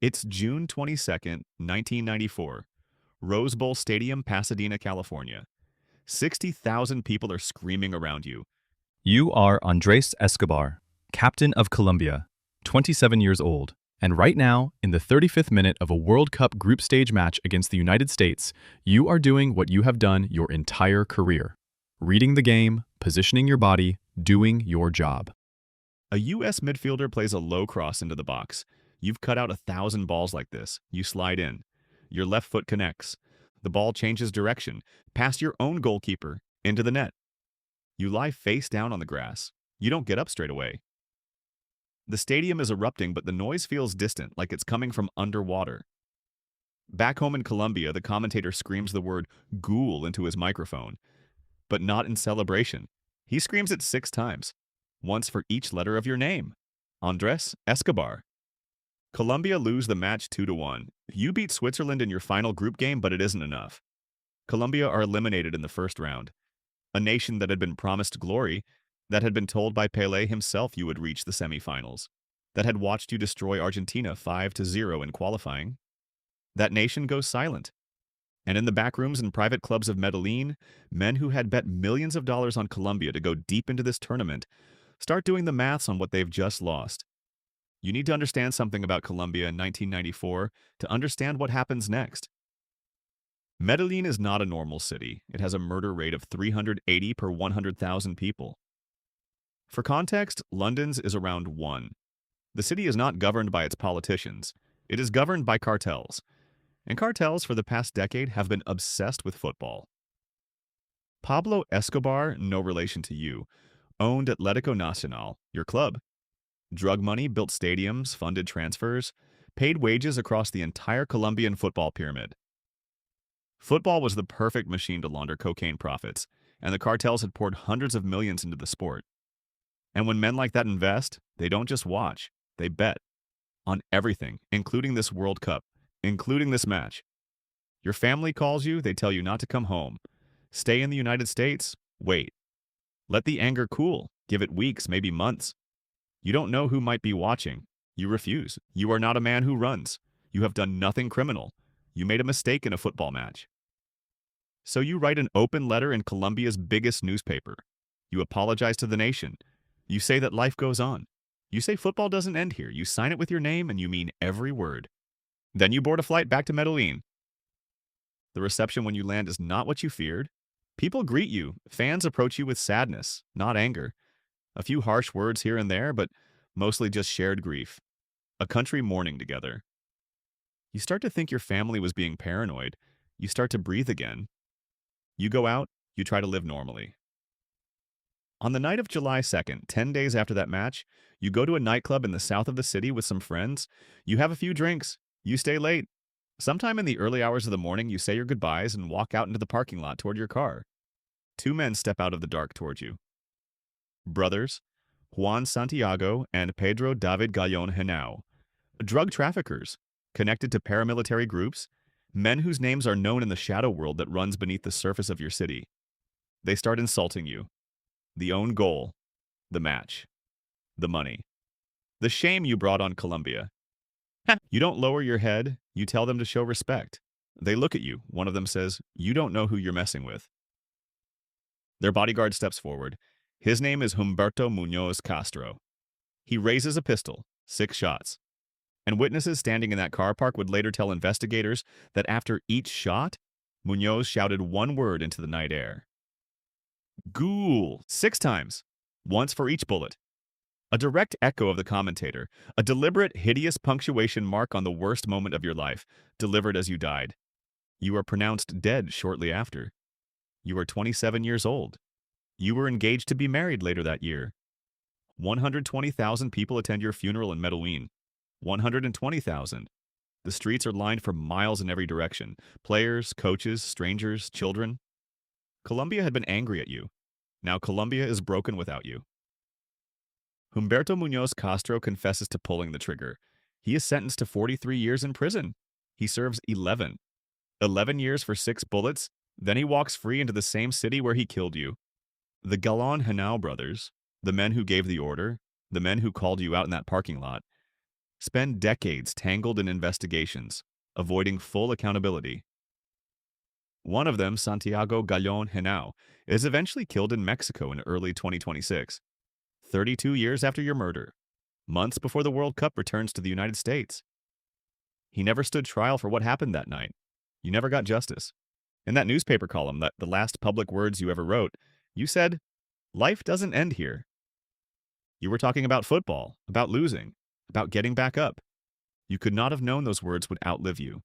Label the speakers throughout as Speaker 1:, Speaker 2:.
Speaker 1: It's June 22nd, 1994. Rose Bowl Stadium, Pasadena, California. 60,000 people are screaming around you.
Speaker 2: You are Andres Escobar, captain of Colombia, 27 years old, and right now, in the 35th minute of a World Cup group stage match against the United States, you are doing what you have done your entire career: reading the game, positioning your body, doing your job.
Speaker 1: A U.S. midfielder plays a low cross into the box. You've cut out 1,000 balls like this. You slide in. Your left foot connects. The ball changes direction, past your own goalkeeper, into the net. You lie face down on the grass. You don't get up straight away. The stadium is erupting, but the noise feels distant, like it's coming from underwater. Back home in Colombia, the commentator screams the word ghoul into his microphone, but not in celebration. He screams it 6 times, once for each letter of your name. Andres Escobar. Colombia lose the match 2-1. You beat Switzerland in your final group game, but it isn't enough. Colombia are eliminated in the first round. A nation that had been promised glory, that had been told by Pelé himself you would reach the semifinals, that had watched you destroy Argentina 5-0 in qualifying. That nation goes silent. And in the back rooms and private clubs of Medellin, men who had bet millions of dollars on Colombia to go deep into this tournament start doing the maths on what they've just lost. You need to understand something about Colombia in 1994 to understand what happens next. Medellin is not a normal city. It has a murder rate of 380 per 100,000 people. For context, London's is around 1. The city is not governed by its politicians. It is governed by cartels. And cartels for the past decade have been obsessed with football. Pablo Escobar, no relation to you, owned Atlético Nacional, your club. Drug money built stadiums, funded transfers, paid wages across the entire Colombian football pyramid. Football was the perfect machine to launder cocaine profits, and the cartels had poured hundreds of millions into the sport. And when men like that invest, they don't just watch, they bet. On everything, including this World Cup, including this match. Your family calls you, they tell you not to come home. Stay in the United States, wait. Let the anger cool, give it weeks, maybe months. You don't know who might be watching. You refuse. You are not a man who runs. You have done nothing criminal. You made a mistake in a football match. So you write an open letter in Colombia's biggest newspaper. You apologize to the nation. You say that life goes on. You say football doesn't end here. You sign it with your name and you mean every word. Then you board a flight back to Medellin. The reception when you land is not what you feared. People greet you. Fans approach you with sadness, not anger. A few harsh words here and there, but mostly just shared grief. A country mourning together. You start to think your family was being paranoid. You start to breathe again. You go out, you try to live normally. On the night of July 2nd, 10 days after that match, you go to a nightclub in the south of the city with some friends. You have a few drinks. You stay late. Sometime in the early hours of the morning, you say your goodbyes and walk out into the parking lot toward your car. 2 men step out of the dark toward you. Brothers, Juan Santiago and Pedro David Gallon Henao. Drug traffickers, connected to paramilitary groups, men whose names are known in the shadow world that runs beneath the surface of your city. They start insulting you. The own goal, the match, the money, the shame you brought on Colombia. You don't lower your head, you tell them to show respect. They look at you. One of them says, "You don't know who you're messing with." Their bodyguard steps forward. His name is Humberto Muñoz Castro. He raises a pistol, 6 shots. And witnesses standing in that car park would later tell investigators that after each shot, Muñoz shouted one word into the night air. Ghoul, 6 times, once for each bullet. A direct echo of the commentator, a deliberate, hideous punctuation mark on the worst moment of your life, delivered as you died. You were pronounced dead shortly after. You were 27 years old. You were engaged to be married later that year. 120,000 people attend your funeral in Medellin. 120,000. The streets are lined for miles in every direction. Players, coaches, strangers, children. Colombia had been angry at you. Now Colombia is broken without you. Humberto Muñoz Castro confesses to pulling the trigger. He is sentenced to 43 years in prison. He serves 11. 11 years for 6 bullets. Then he walks free into the same city where he killed you. The Gallon Henao brothers, the men who gave the order, the men who called you out in that parking lot, spend decades tangled in investigations, avoiding full accountability. One of them, Santiago Gallon Henao, is eventually killed in Mexico in early 2026, 32 years after your murder, months before the World Cup returns to the United States. He never stood trial for what happened that night. You never got justice. In that newspaper column, that the last public words you ever wrote, you said, "Life doesn't end here." You were talking about football, about losing, about getting back up. You could not have known those words would outlive you.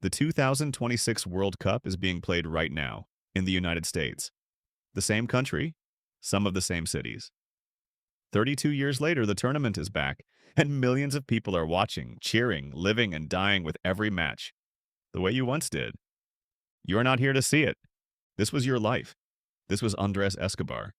Speaker 1: The 2026 World Cup is being played right now in the United States. The same country, some of the same cities. 32 years later, the tournament is back, and millions of people are watching, cheering, living, and dying with every match, the way you once did. You are not here to see it. This was your life. This was Andres Escobar.